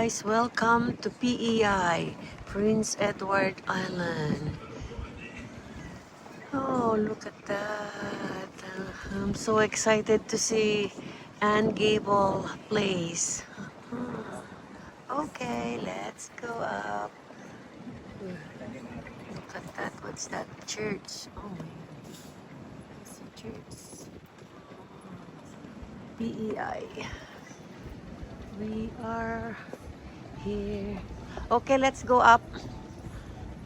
guys, welcome to PEI, Prince Edward Island. Oh, look at that. I'm so excited to see Gables Place. Okay, let's go up. Look at that. What's that? Church. Oh my God. It's a church. PEI. We are here. Okay, let's go up.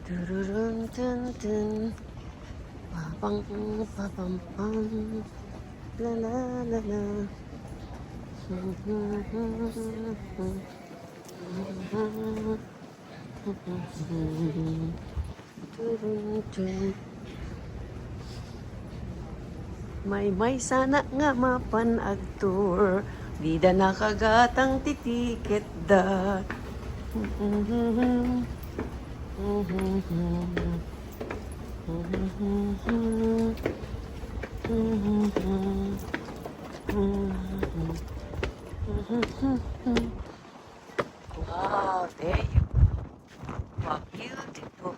Dun, dun, dun. Pang, pam, pam. La la la la. May sana nga mapanagtur. Di da nakagatang titiket da. Wow, there you go. Wow, beautiful.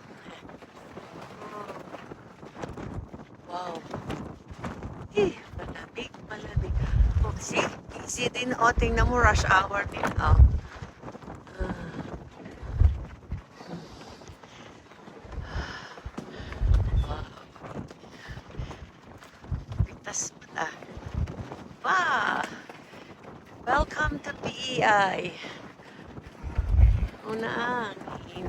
Wow. Eh, malamig, malamig. Oh, see? Easy din. O, tingnan mo, rush hour din. Oh. Pitas mata. Wow! Welcome to PEI. Una angin.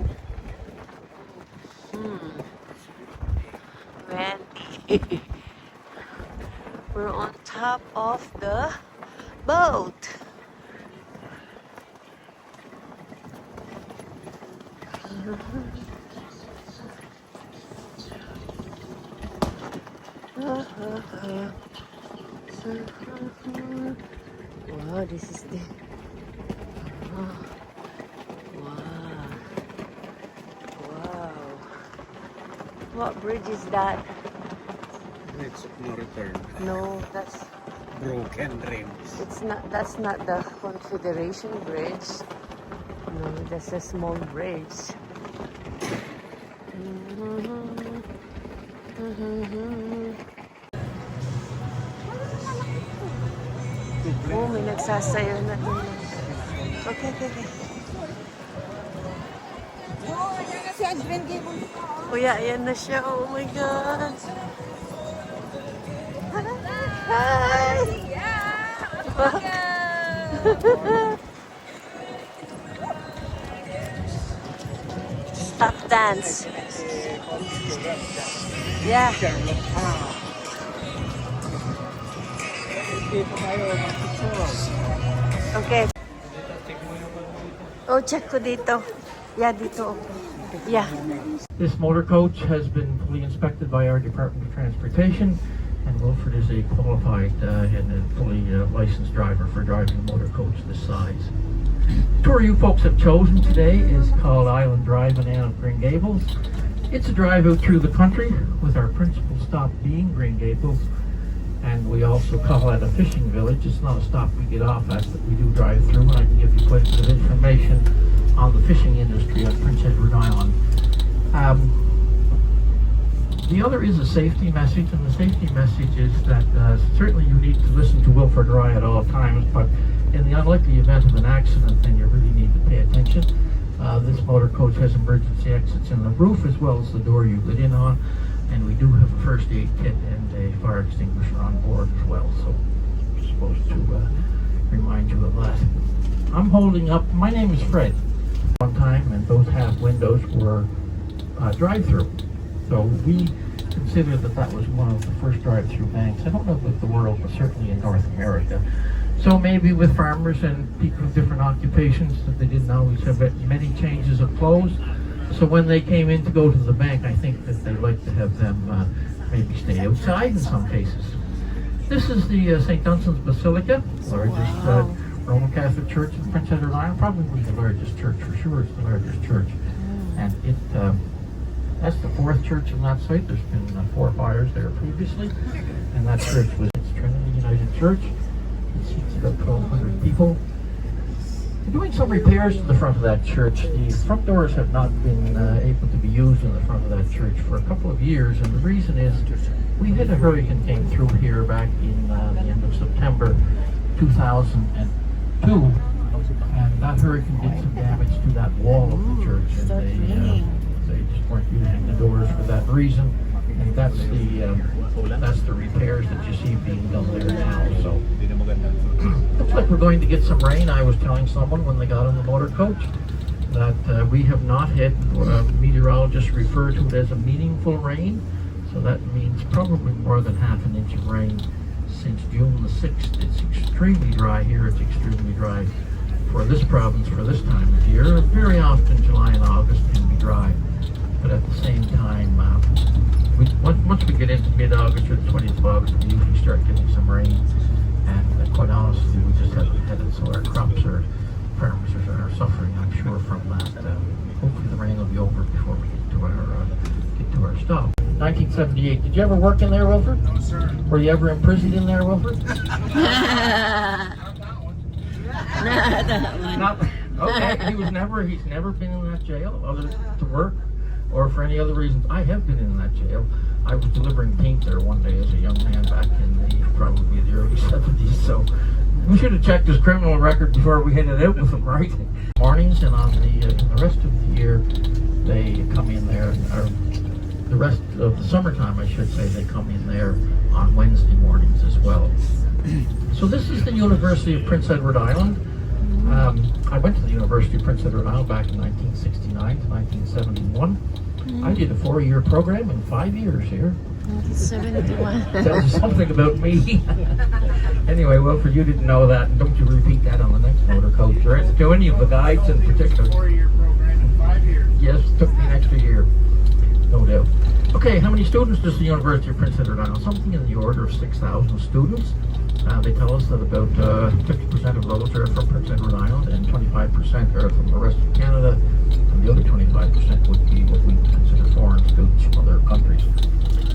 Wendy. We're on top of the boat. Wow, this is the wow. What bridge is that? Bridge of no return. No, that's Broken dreams. it's not. That's not the Confederation Bridge. No, that's a small bridge. Oh, may nagsasayaw na din. Okay, okay, okay. Oh, yan na si Adrian Gables. Kuya, ayan na siya. Oh my God. Hi! Stop dance. Yeah. Okay. Oh, check ko dito. Yeah, dito. Okay. Yeah. This motor coach has been fully inspected by our Department of Transportation, and Wilford is a qualified and a fully licensed driver for driving a motor coach this size. The tour you folks have chosen today is called Island Drive in Green Gables. It's a drive out through the country with our principal stop being Green Gables, and we also call it a fishing village. It's not a stop we get off at, but we do drive through, and I can give you quite a bit of information on the fishing industry on Prince Edward Island. The other is a safety message, and the safety message is that certainly you need to listen to Wilford Rye at all times, but in the unlikely event of an accident, then you really need to pay attention. This motor coach has emergency exits in the roof as well as the door you get in on, and we do have a first aid kit and a fire extinguisher on board as well, so I'm supposed to remind you of that. I'm holding up, my name is Fred. One time, and both half windows were drive-through. So we consider that that was one of the first drive-through banks. I don't know about the world, but certainly in North America. So maybe with farmers and people with different occupations that they didn't always have many changes of clothes. So when they came in to go to the bank, I think that they like to have them maybe stay outside in some cases. This is the St. Dunstan's Basilica, largest Roman Catholic church in Prince Edward Island, probably the largest church for sure. It's the largest church, and it that's the fourth church on that site. There's been 4 fires there previously, and that church was Trinity United Church. It seats about 1,200 people. We're doing some repairs to the front of that church. The front doors have not been able to be used in the front of that church for a couple of years, and the reason is we had a hurricane came through here back in the end of September 2002, and that hurricane did some damage to that wall of the church, and they just weren't using the doors for that reason. And that's the repairs that you see being done there now. So looks like we're going to get some rain. I was telling someone when they got on the motor coach that we have not had meteorologists refer to it as a meaningful rain. So that means probably more than half an inch of rain since June the 6th. It's extremely dry here. It's extremely dry for this province for this time of year. Very often July and August can be dry, but at the same time, once we get into mid-August or the 20th of August, we usually start getting some rain. And quite honestly, we just haven't had it, so our farmers are suffering, I'm sure, from that. Hopefully the rain will be over before we get to our stop. 1978. Did you ever work in there, Wilford? No, sir. Were you ever imprisoned in there, Wilford? Not, okay. He's never been in that jail, other to work or for any other reasons. I have been in that jail. I was delivering paint there one day as a young man back in probably the early 70s. So we should have checked his criminal record before we headed out with him, right? Mornings, and on in the rest of the year, they come in there. Or the rest of the summertime, I should say, they come in there on Wednesday mornings as well. So this is the University of Prince Edward Island. I went to the University of Prince Edward Island back in 1969 to 1971. I did a 4-year program in 5 years here. 71. Tells you something about me. Anyway, Wilford, you didn't know that, and don't you repeat that on the next motor coach, or to any of the guides in particular. 4-year program in 5 years. Yes, it took me an extra year, no doubt. Okay, how many students does the University of Prince Edward Island? Something in the order of 6,000 students. They tell us that about 50% of those are from Prince Edward Island and 25% are from the rest of Canada, and the other 25% would be what we consider foreign students from other countries.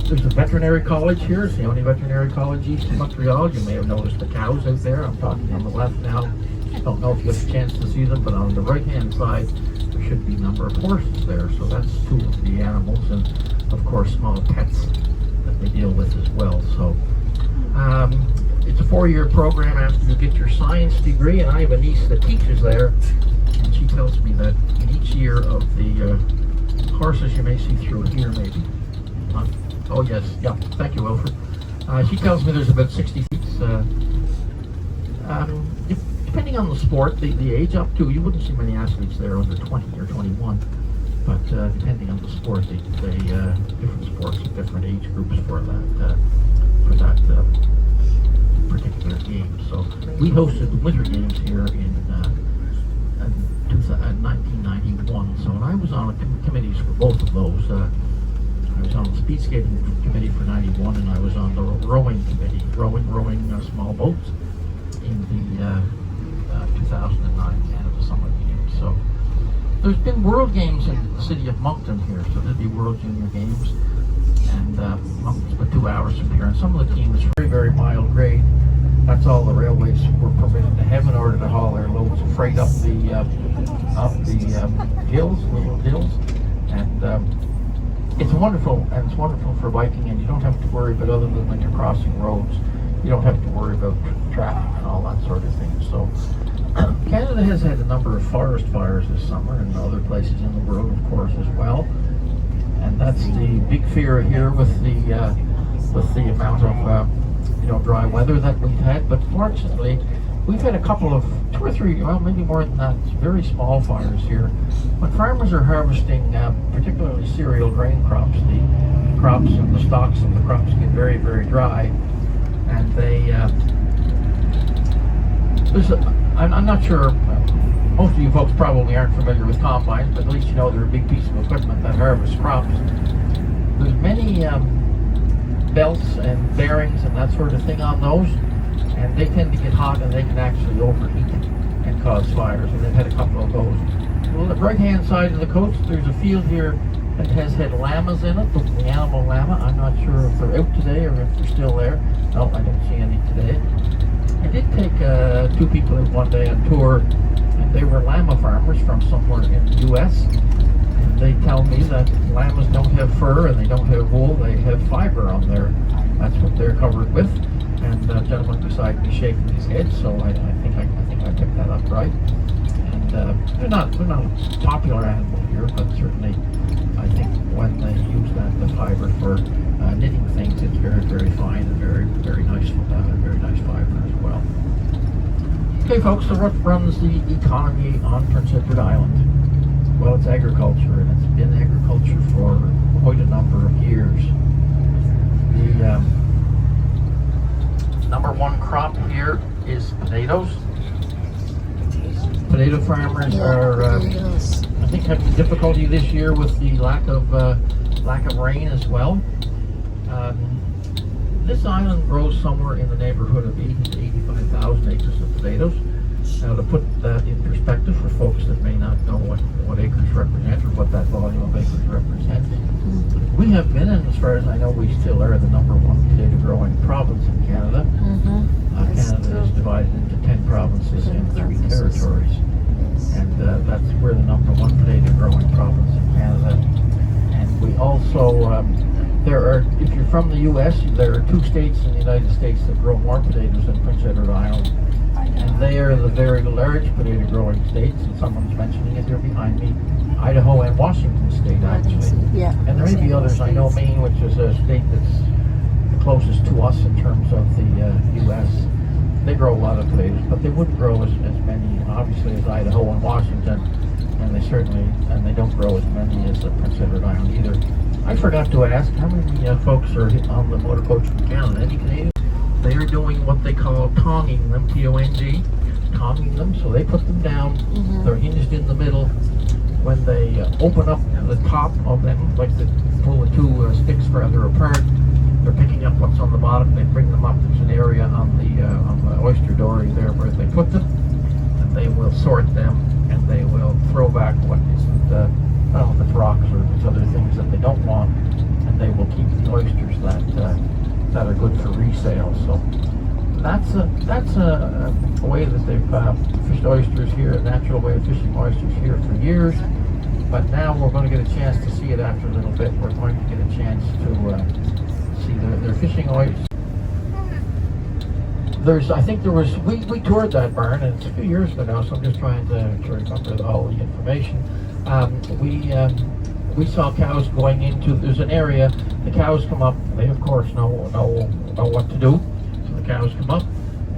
There's a veterinary college here. It's the only veterinary college east of Montreal. You may have noticed the cows out there. I'm talking on the left now. I don't know if you have a chance to see them, but on the right-hand side, there should be a number of horses there. So that's 2 of the animals, and of course, small pets that they deal with as well. So it's a 4-year program after you get your science degree, and I have a niece that teaches there, and she tells me that in each year of the horses you may see through here, maybe. Oh yes, yeah, thank you, Wilford. She tells me there's about 60 seats. Depending on the sport, the age up to, you wouldn't see many athletes there under 20 or 21, but depending on the sport, they different sports have different age groups for that particular game. So we hosted the Winter Games here in 1991. So, and I was on committees for both of those. I was on the speed skating committee for 91, and I was on the rowing committee, rowing small boats in the 2009 Canada Summer Games. So there's been World Games in the city of Moncton here, so there'd be World Junior Games, and Moncton's about 2 hours from here, and some of the teams very, very mild grade. That's all the railways were permitted to have in order to haul their loads of freight up the hills, little hills, and it's wonderful for biking, and you don't have to worry about, other than when you're crossing roads, you don't have to worry about traffic and all that sort of thing. So Canada has had a number of forest fires this summer, and other places in the world, of course, as well. And that's the big fear here with the amount of dry weather that we've had. But fortunately, we've had a couple of 2 or 3, well, maybe more than that, very small fires here. When farmers are harvesting, particularly cereal grain crops, the crops and the stalks of the crops get very, very dry, and they I'm not sure. Most of you folks probably aren't familiar with combines, but at least you know they're a big piece of equipment that harvests crops. There's many belts and bearings and that sort of thing on those, and they tend to get hot, and they can actually overheat and cause fires, and they've had a couple of those. Well, the right-hand side of the coast, there's a field here that has had llamas in it, the animal llama. I'm not sure if they're out today or if they're still there. No, I don't see any today. I did take 2 people out one day on tour and they were llama farmers from somewhere in the U.S. And they tell me that llamas don't have fur and they don't have wool; they have fiber on their. That's what they're covered with. And the gentleman beside me shaking his head, so I think I picked that up right. And they're not a popular animal here, but certainly I think when they use the fiber for knitting things, it's very fine and very nice fiber as well. Okay, folks, so what runs the economy on Prince Edward Island? Well, it's agriculture, and it's been agriculture for quite a number of years. The number one crop here is potatoes. Potato farmers are, I think, having difficulty this year with the lack of rain as well. This island grows somewhere in the neighborhood of 80 to 85,000 acres of potatoes. Now, to put that in perspective for folks that may not know what acres represent or what that volume of acres represents, we have been, and as far as I know, we still are the number one potato growing province in Canada. Canada is divided into 10 provinces and 3 territories. And that's we're the number one potato growing province in Canada. And we also, if you're from the U.S., there are 2 states in the United States that grow more potatoes than Prince Edward Island. And they are the very large potato growing states, and someone's mentioning it here behind me, Idaho and Washington State, actually. Yeah. And there may be others. I know Maine, which is a state that's the closest to us in terms of the U.S., they grow a lot of potatoes, but they wouldn't grow as many, obviously, as Idaho and Washington, and they don't grow as many as Prince Edward Island either. I forgot to ask, how many folks are on the motor coach from Canada? Any Canadians? They are doing what they call tonging them, T-O-N-G, tonging them, so they put them down, they're hinged in the middle. When they open up the top of them, like they pull the 2 sticks further apart, they're picking up what's on the bottom, they bring them up. There's an area on the oyster dory there where they put them, and they will sort them, and they will throw back what isn't, if it's rocks or if it's other things that they don't want, and they will keep the oysters that are good for resale. So that's a way that they've fished oysters here, a natural way of fishing oysters here for years. But now we're going to get a chance to see it after a little bit. We're going to get a chance to see their fishing oysters. We toured that barn, and it's a few years ago now, so I'm just trying to remember all the information. We saw cows going into, there's an area, the cows come up, they of course know what to do, so the cows come up,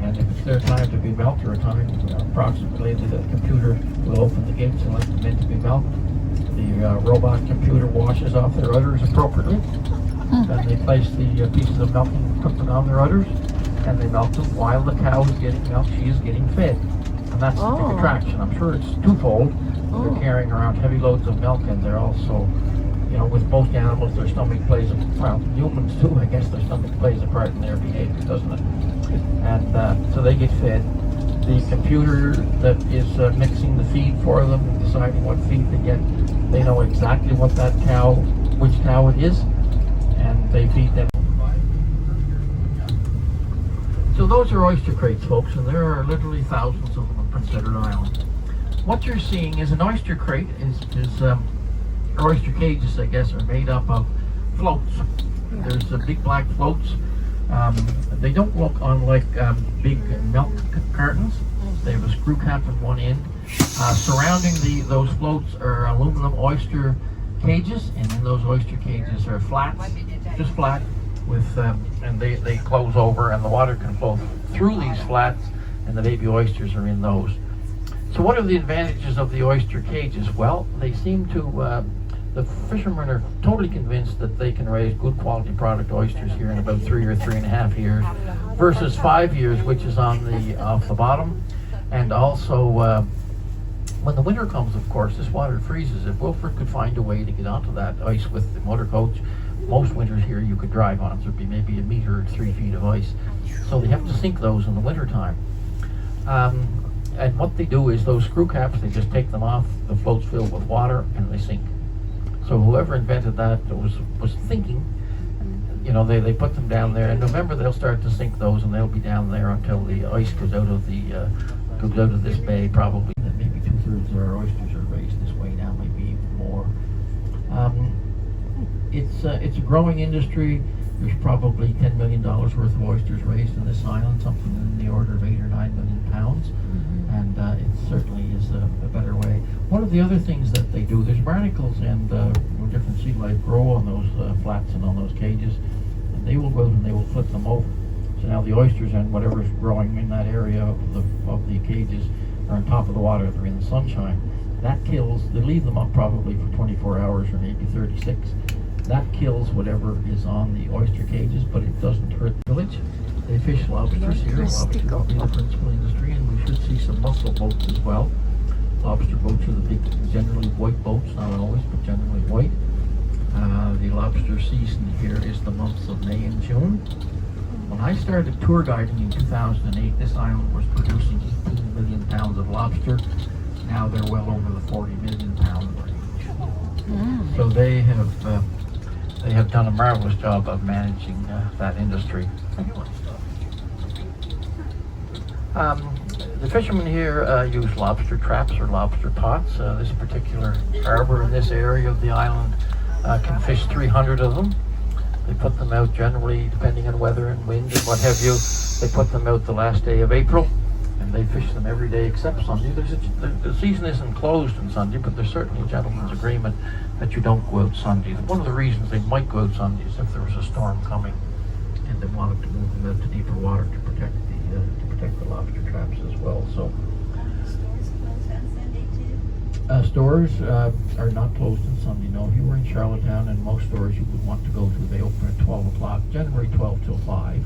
and if it's their time to be milked, or a time approximately, the computer will open the gates and let them in to be milked. The robot computer washes off their udders appropriately, then they place the pieces of milking equipment on their udders, and they milk them while the cow is getting milked, she is getting fed. And that's the big attraction. I'm sure it's twofold. They're carrying around heavy loads of milk, and they're also, with most animals, their stomach plays, humans too, I guess their stomach plays a part in their behavior, doesn't it? And so they get fed. The computer that is mixing the feed for them, and deciding what feed they get, they know exactly what which cow it is, and they feed them. So those are oyster crates, folks, and there are literally thousands of them on Prince Edward Island. What you're seeing is an oyster crate, oyster cages, I guess, are made up of floats. There's big black floats. They don't look unlike big milk cartons. They have a screw cap at one end. Surrounding those floats are aluminum oyster cages, and in those oyster cages are flats, just flat, with and they close over, and the water can flow through these flats, and the baby oysters are in those. So what are the advantages of the oyster cages? Well, they seem to, the fishermen are totally convinced that they can raise good quality product oysters here in about 3 or 3.5 years versus 5 years, which is off the bottom. And also, when the winter comes, of course, this water freezes. If Wilfred could find a way to get onto that ice with the motor coach, most winters here you could drive on. There'd be maybe a meter or 3 feet of ice. So they have to sink those in the winter time. And what they do is those screw caps, they just take them off, the float's filled with water, and they sink. So whoever invented that was thinking, they put them down there. In November they'll start to sink those, and they'll be down there until the ice goes out of this bay, probably maybe 2/3 of our oysters are raised this way now, maybe even more. It's a growing industry. There's probably $10 million worth of oysters raised in this island, something in the order of 8 or 9 million pounds. And it certainly is a better way. One of the other things that they do, there's barnacles and different sea life grow on those flats and on those cages, and they will go out and they will flip them over. So now the oysters and whatever's growing in that area of the cages are on top of the water, they're in the sunshine. That kills, they leave them up probably for 24 hours or maybe 36. That kills whatever is on the oyster cages, but it doesn't hurt the village. They fish lobsters here. Lobsters will be the principal industry, and we should see some mussel boats as well. Lobster boats are the big, generally white boats, not always, but generally white. The lobster season here is the months of May and June. When I started tour guiding in 2008, this island was producing 18 million pounds of lobster. Now they're well over the 40 million pound range. So they have done a marvelous job of managing that industry. The fishermen here use lobster traps or lobster pots. This particular harbor in this area of the island can fish 300 of them. They put them out generally, depending on weather and wind and what have you, they put them out the last day of April, and they fish them every day except Sunday. The season isn't closed on Sunday, but there's certainly a gentleman's agreement that you don't go out Sundays. One of the reasons they might go out Sunday is if there was a storm coming and they wanted to move them out to deeper water to protect the lobster traps as well. So Stores closed on Sunday too? stores are not closed on Sunday. No, if you were in Charlottetown, and most stores you would want to go to, they open at 12 o'clock, generally 12 till 5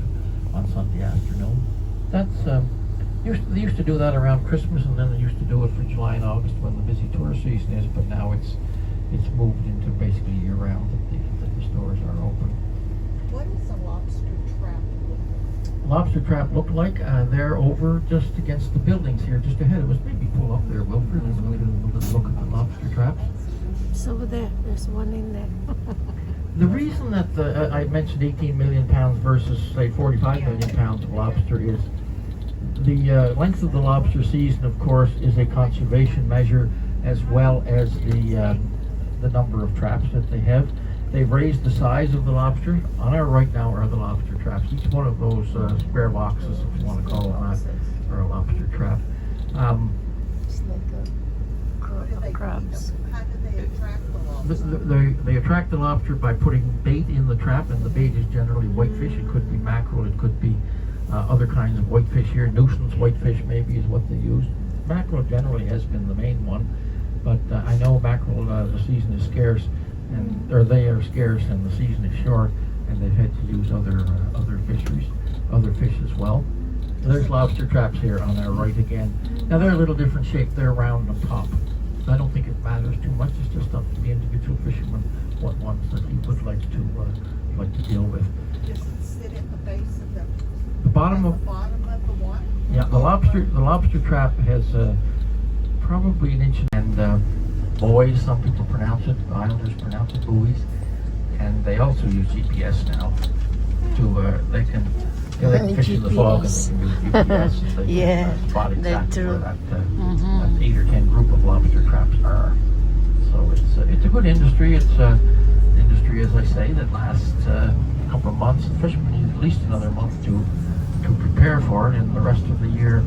on Sunday afternoon. That's they used to do that around Christmas, and then they used to do it for July and August when the busy tourist season is, but now it's moved into basically year-round that the stores are open. What does a lobster trap look like? Lobster trap look like they're over just against the buildings here, just ahead of us. Maybe pull up there, Wilfred, and we'll look at the lobster traps. It's over there. There's one in there. The reason that I mentioned 18 million pounds versus, say, 45 million pounds of lobster is the length of the lobster season, of course, is a conservation measure, as well as the number of traps that they have. They've raised the size of the lobster. On our right now are the lobster traps. Each one of those square boxes, if you want to call them that, are a lobster trap. It's like a crop of crabs. How do they attract the lobster? They attract the lobster by putting bait in the trap, and the bait is generally whitefish. It could be mackerel, it could be other kinds of whitefish here. Nuisance whitefish maybe is what they use. Mackerel generally has been the main one, but I know mackerel, the season is scarce, or they are scarce and the season is short, and they've had to use other fisheries, other fish as well. There's lobster traps here on our right again. Now they're a little different shape. They're round on top. I don't think it matters too much. It's just up to the individual fisherman what ones that he would like to deal with. Does it sit at the base of The bottom of the water? yeah, the lobster trap has probably an inch and buoys. Some people pronounce it. Islanders pronounce it buoys, and they also use GPS now to they can fish in the fog and they can do GPS. And they can spot exactly where that 8 or 10 group of lobster traps are. So it's a good industry. It's an industry, as I say, that lasts a couple of months. The fishermen need at least another month to prepare for it, and the rest of the year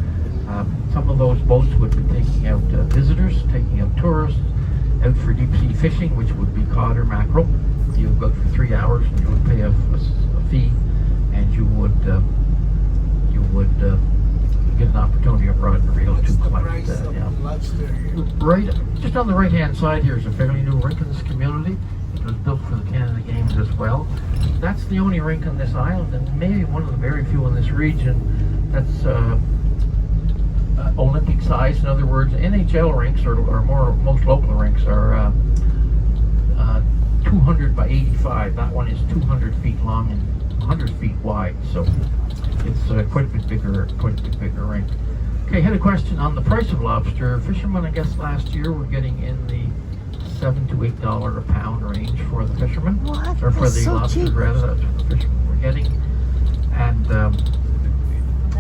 some of those boats would be taking out visitors, taking out tourists, out for deep sea fishing, which would be cod or mackerel. You would go for 3 hours and you would pay a fee, and you would get an opportunity of rod and reel to collect. Right, just on the right hand side here is a fairly new rink in this community. It was built for the Canada Games as well. That's the only rink on this island, and maybe one of the very few in this region that's Olympic size. In other words, NHL rinks or most local rinks are 200 by 85. That one is 200 feet long and 100 feet wide, so it's quite a bit bigger rink. Okay, I had a question on the price of lobster. Fishermen, I guess last year were getting in the $7 to $8 a pound range for the fishermen, What? or for That's the so lobsters cheap. rather. That's what the fishermen were getting, and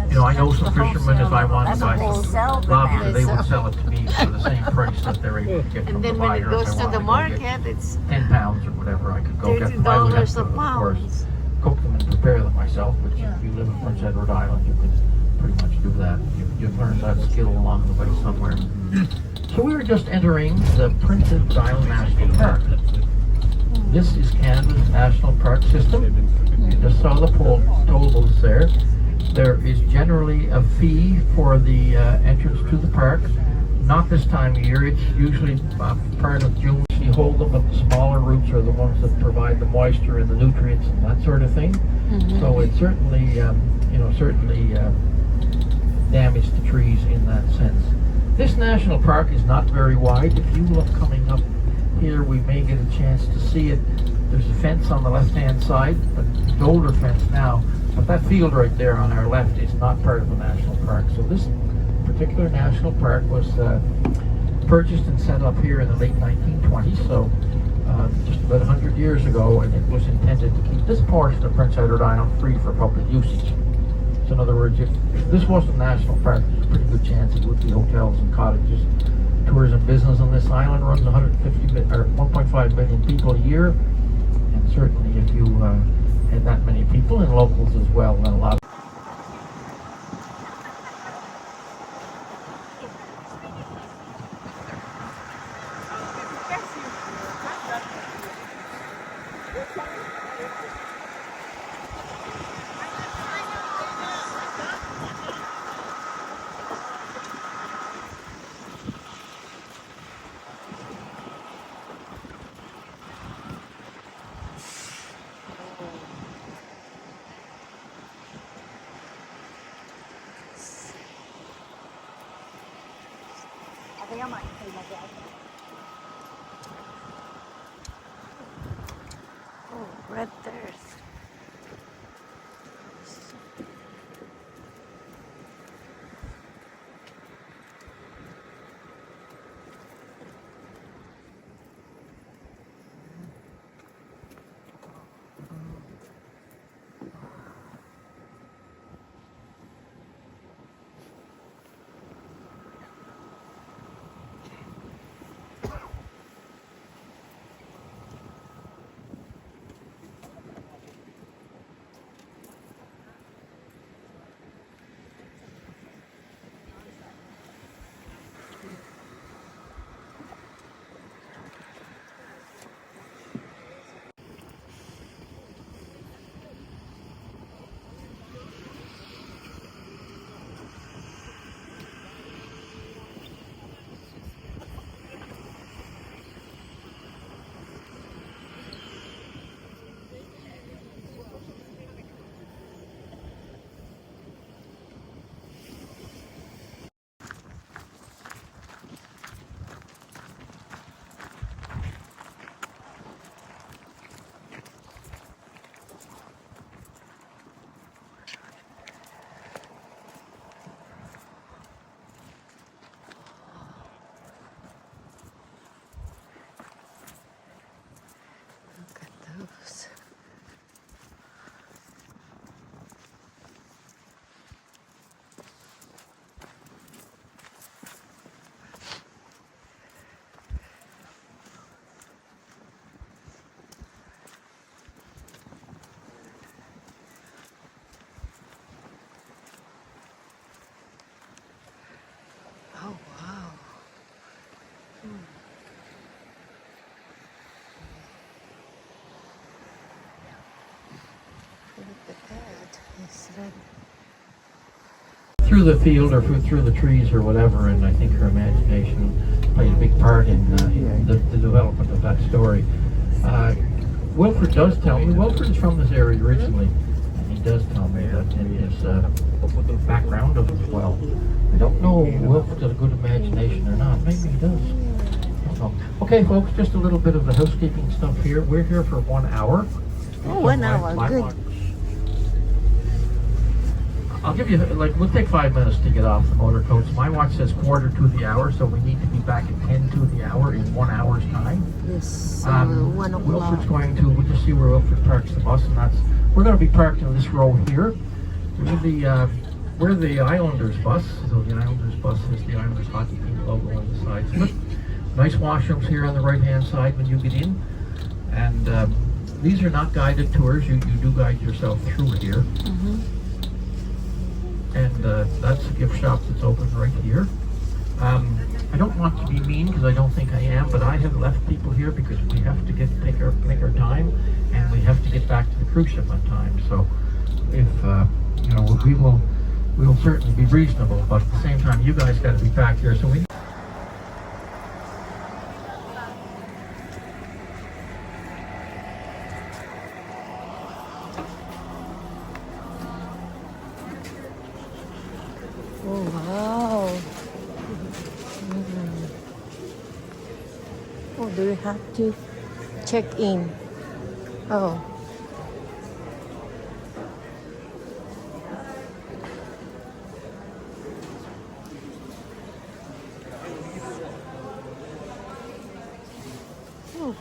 You know, I know some That's the fishermen, if I wanted to buy wholesale some demand. lobster, they would sell it to me for the same price that they're able to get from And the then when it buyer. goes If I to the wanted to go market, it's get 10 pounds or whatever, I could go get them. I would have $30 to, a of course, pound. cook them and prepare them myself, which if you live in Prince Edward Island, you can pretty much do that. You've learned that skill along the way somewhere. So we were just entering the Prince Edward Island National Park. This is Canada's National Park System. You just saw the toll booths there. There is generally a fee for the entrance to the park. Not this time of year. It's usually part of June. You hold them, but the smaller roots are the ones that provide the moisture and the nutrients and that sort of thing. So it certainly, damage the trees in that sense. This national park is not very wide. If you look coming up here, we may get a chance to see it. There's a fence on the left-hand side, but it's an older fence now. But that field right there on our left is not part of the national park. So this particular national park was purchased and set up here in the late 1920s, so just about 100 years ago, and it was intended to keep this portion of Prince Edward Island free for public usage. So in other words, if this wasn't a national park, there's a pretty good chance it would be hotels and cottages. Tourism business on this island runs 1.5 million people a year, and certainly if you had that many people and locals as well, then a lot. Oh, red earth. Look at those. Oh, wow. Look at that. It's red. Through the field or through the trees or whatever, and I think her imagination played a big part in the development of that story. Wilfred does tell me, Wilfred is from this area originally, and he does tell me that in his background of it as well. I don't know if Wilfred has a good imagination or not. Maybe he does. I don't know. Okay, folks, just a little bit of the housekeeping stuff here. We're here for 1 hour. Oh, 1 hour. My Good. watch- I'll give you, we'll take 5 minutes to get off the motor coach. My watch says quarter to the hour, so we need to be back at 10 to the hour in 1 hour's time. Yes. 1 o'clock. Wilfred's going to, we'll just see where Wilfred parks the bus, and we're going to be parked in this row here. We'll be We're the Islanders bus, so the Islanders bus has the Islanders hockey team logo on the sides. But nice washrooms here on the right-hand side when you get in. And these are not guided tours. You do guide yourself through it here. And that's the gift shop that's open right here. I don't want to be mean because I don't think I am, but I have left people here because we have to make our time, and we have to get back to the cruise ship on time. So if you know, we will certainly be reasonable, but at the same time, you guys got to be back here. So we. Oh, wow. Oh, do you have to check in? Oh. Oh.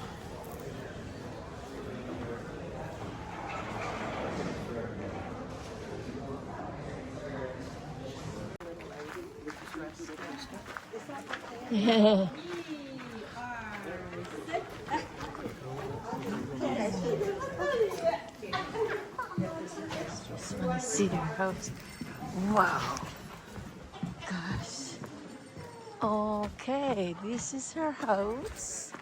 Yeah. Just want to see their house. Wow. Gosh. Okay, this is her house.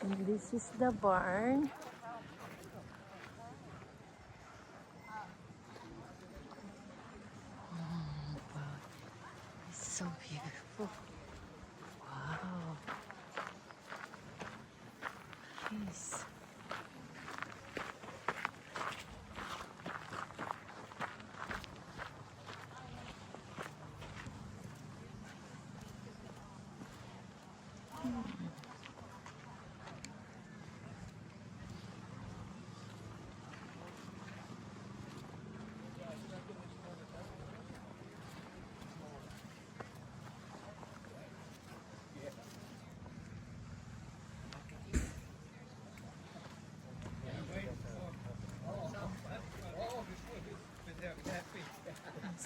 And this is the barn. Oh, wow. It's so beautiful. Wow. Jeez.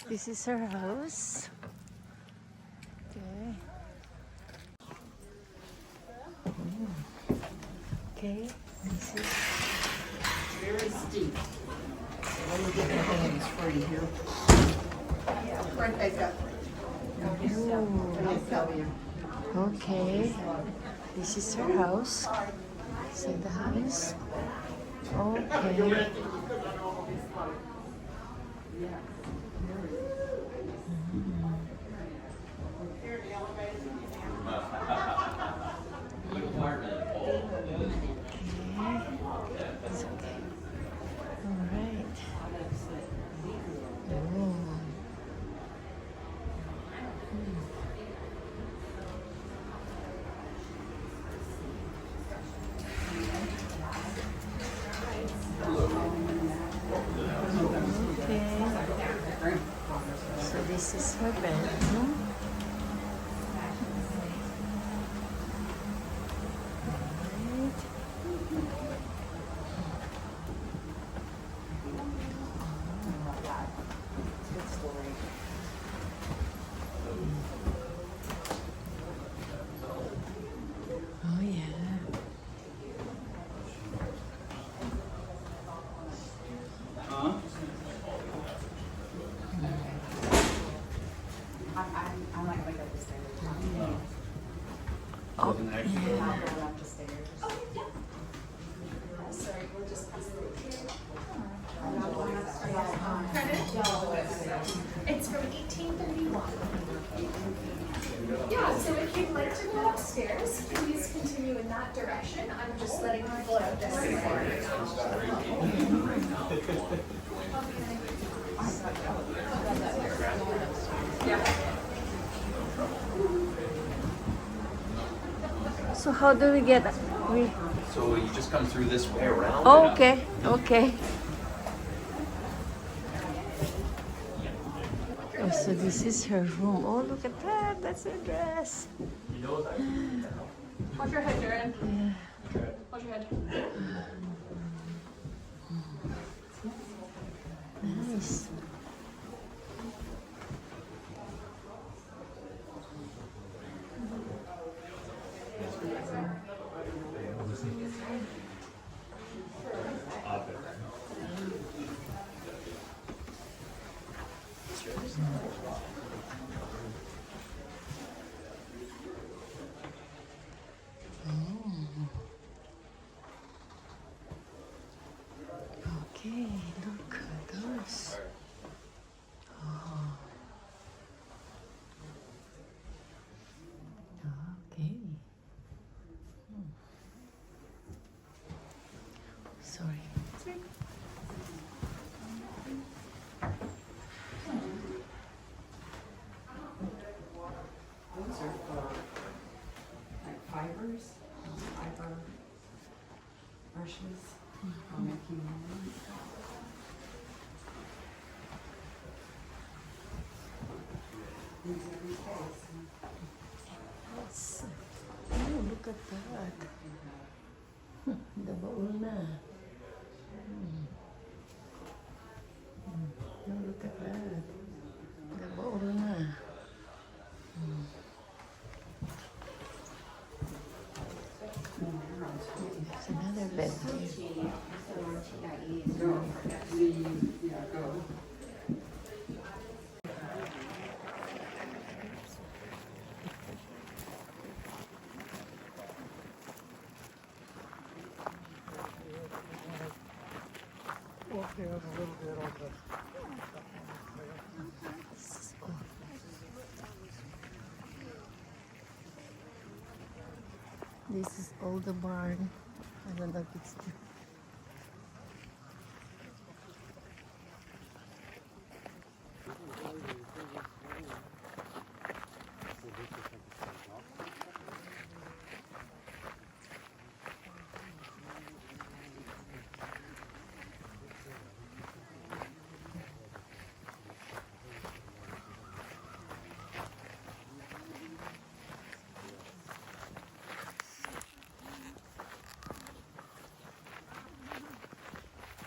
This is her house. Okay. Okay. This is. Very steep. Let me get my hands free here. Yeah, right back up. I'll tell you. Okay. This is her house. See the house? Okay. It's okay. All right. Oh. Okay. So this is her bedroom. Oh yeah. Oh, yeah. It's from 1831. Yeah, so if you'd like to go upstairs, please continue in that direction. I'm just letting people out this way. So how do we get? We. So you just come through this way around. Oh, okay. Okay. So this is her room. Oh, look at that. That's her dress. Watch your head, Jared. Watch your head. Nice. Okay, look at those. Okay. Sorry. Those are for like fibers, fiber brushes for making linen. These are these days. Yes. Oh, look at that. The baul na. Oh, look at that. The baul na. It's another bed here. Go. Leave, yeah, go. This is all the barn. I don't know if it's the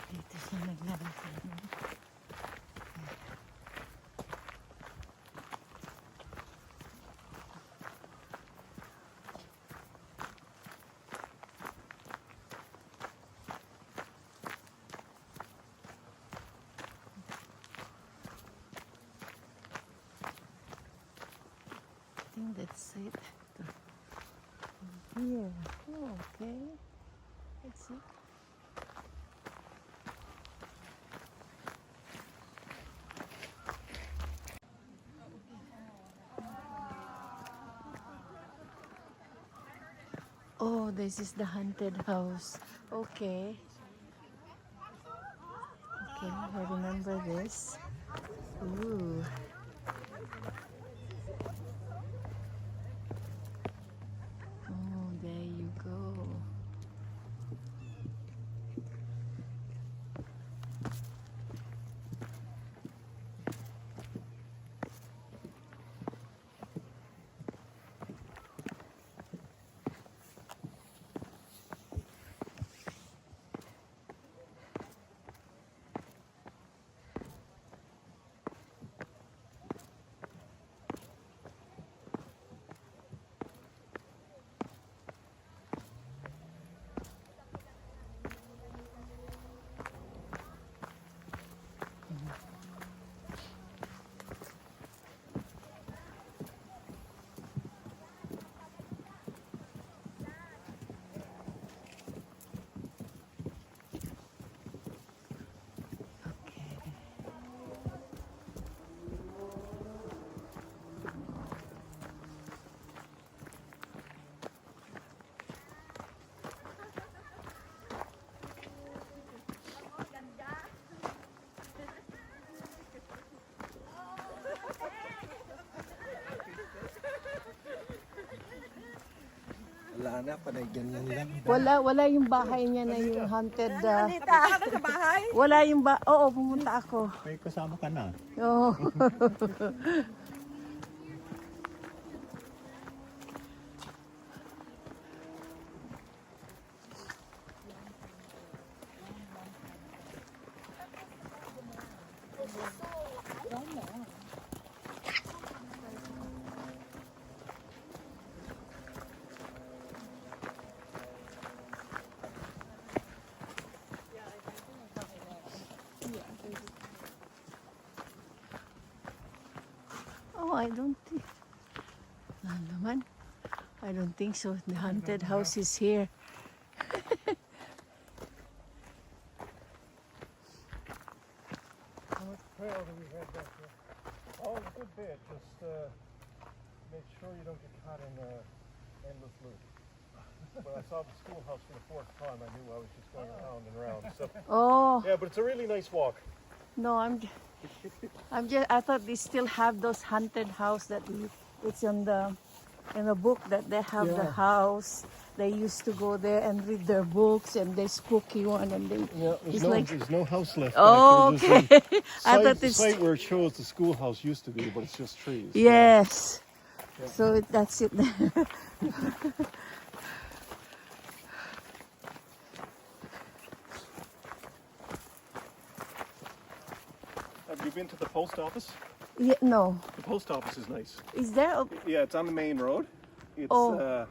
dito siya naglalakad. No? I think that's it. Here. Oh, okay. That's it. Oh, this is the haunted house. Okay. Okay, I remember this. Ooh. Oh, there you go. wala na, panay ganyan lang. Wala yung bahay niya na yung haunted. Wala yung Oo, pumunta ako. May kasama ka na. Oo. Oh, I don't think. Naman. I don't think so. The haunted house is here. How much trail do we have back here? Oh, a good bit. Just make sure you don't get caught in endless loop. When I saw the schoolhouse for the fourth time, I knew I was just going around and around. So Oh, yeah, but it's a really nice walk. no, I thought they still have those haunted house it's in the book that they have the house. They used to go there and read their books and they spooky one and they Yeah, it's like there's no house left. oh back here. okay. There's I a thought site, it's site where it shows the schoolhouse used to be, but it's just trees. So- yes. So that's it. Have you been to the post office? Yeah, no. The post office is nice. Is there a Yeah, it's on the main road. It's Oh.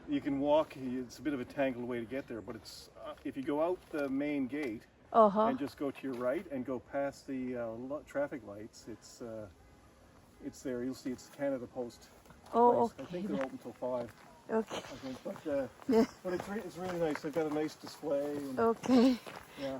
you can walk. It's a bit of a tangled way to get there, but it's if you go out the main gate uh-huh. and just go to your right and go past the traffic lights, it's there. You'll see it's Canada Post. Oh, place. I think they're open till 5. okay. I think, but Yeah. but it's really nice. They've got a nice display. And, Okay. yeah.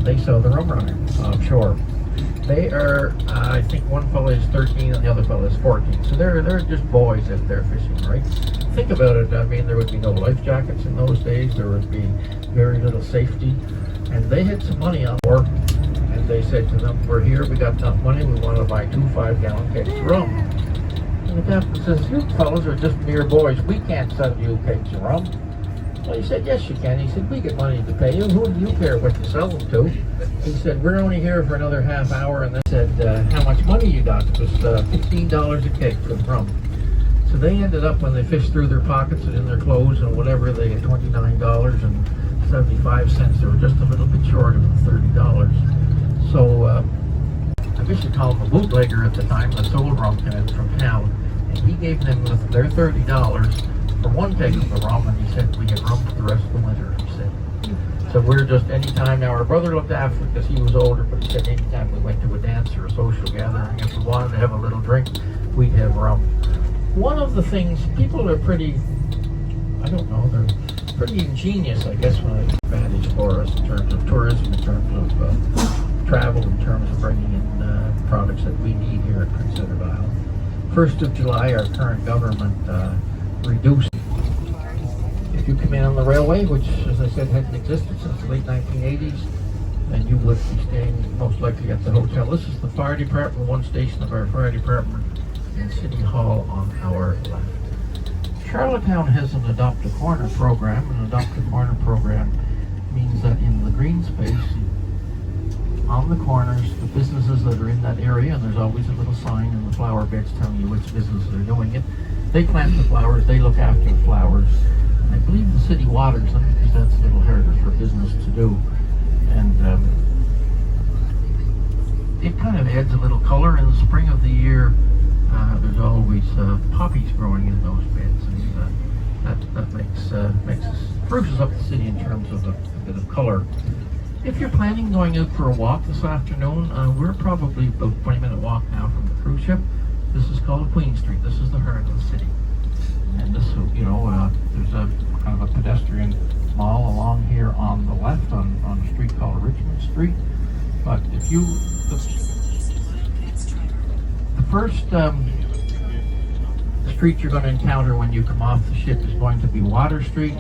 They sell the rum runner offshore. They are, I think one fellow is 13 and the other fellow is 14. So they're just boys out there fishing, right? Think about it. I mean, there would be no life jackets in those days. There would be very little safety. And they had some money on board. And they said to them, we're here, we got enough money, we want to buy 2 5-gallon kegs of rum. And the captain says, you fellows are just mere boys. We can't sell you kegs of rum. Well, he said, yes, you can. He said, we get money to pay you. Who do you care what you sell them to? He said, we're only here for another half hour. And they said, how much money you got? It was $15 a keg for the rum. So they ended up, when they fished through their pockets and in their clothes and whatever, they had $29.75. They were just a little bit short of the $30. So I guess you call him a bootlegger at the time that sold rum from town. And he gave them their $30 for one keg of the rum, and he said, we get rum for the rest of the winter, he said. So we're just, anytime, now our brother looked after it because he was older, but he said anytime we went to a dance or a social gathering, if we wanted to have a little drink, we'd have rum. One of the things, people are pretty, I don't know, they're pretty ingenious, I guess, when it's an advantage for us in terms of tourism, in terms of travel, in terms of bringing in products that we need here at Prince Edward Island. 1st of July, our current government reduced. If you come in on the railway, which, as I said, hadn't existed since the late 1980s, then you would be staying most likely at the hotel. This is the fire department, one station of our fire department, and City Hall on our left. Charlottetown has an Adopt a Corner program. An Adopt a Corner program means that in the green space, on the corners, the businesses that are in that area, and there's always a little sign in the flower beds telling you which businesses are doing it. They plant the flowers, they look after the flowers. And I believe the city waters them because that's a little harder for business to do. And it kind of adds a little color. In the spring of the year, there's always poppies growing in those beds, and that makes spruces up the city in terms of a bit of color. If you're planning going out for a walk this afternoon, we're probably about a 20-minute walk now from the cruise ship. This is called Queen Street. This is the heart of the city. And this, there's a kind of a pedestrian mall along here on the left on a street called Richmond Street. But if you, the first street you're going to encounter when you come off the ship is going to be Water Street.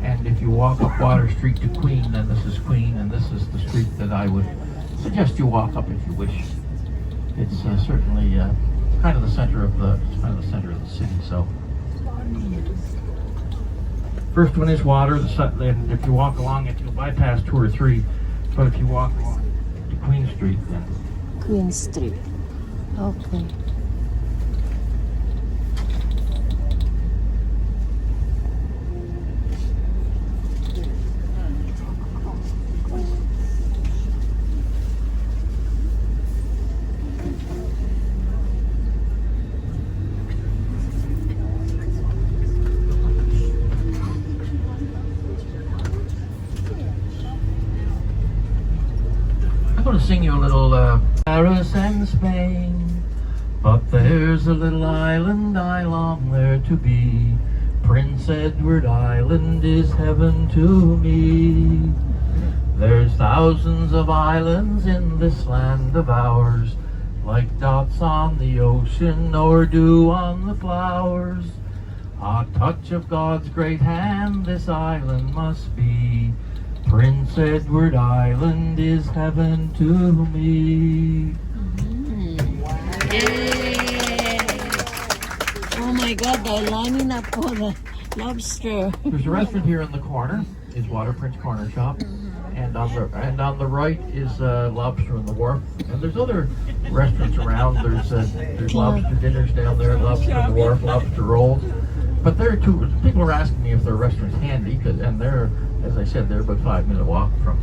And if you walk up Water Street to Queen, then this is Queen, and this is the street that I would suggest you walk up if you wish. It's certainly kind of the center of the city. So first one is water. And if you walk along it, you'll bypass 2 or 3. But if you walk along to Queen Street, then Queen Street. Okay. I'm going to sing you a little Paris and Spain, but there's a little island I long there to be. Prince Edward Island is heaven to me. There's thousands of islands in this land of ours, like dots on the ocean or dew on the flowers. A touch of God's great hand this island must be. Prince Edward Island is heaven to me. Yay! Oh my God, dailani na po the lobster. There's a restaurant here in the corner, is Water Prince Corner Shop, and on the right is Lobster on the Wharf. And there's other restaurants around. There's lobster dinners down there, Lobster on the Wharf, lobster rolls. But there are two. People are asking me if their restaurant's handy, and they're, as I said, they're about a 5-minute walk from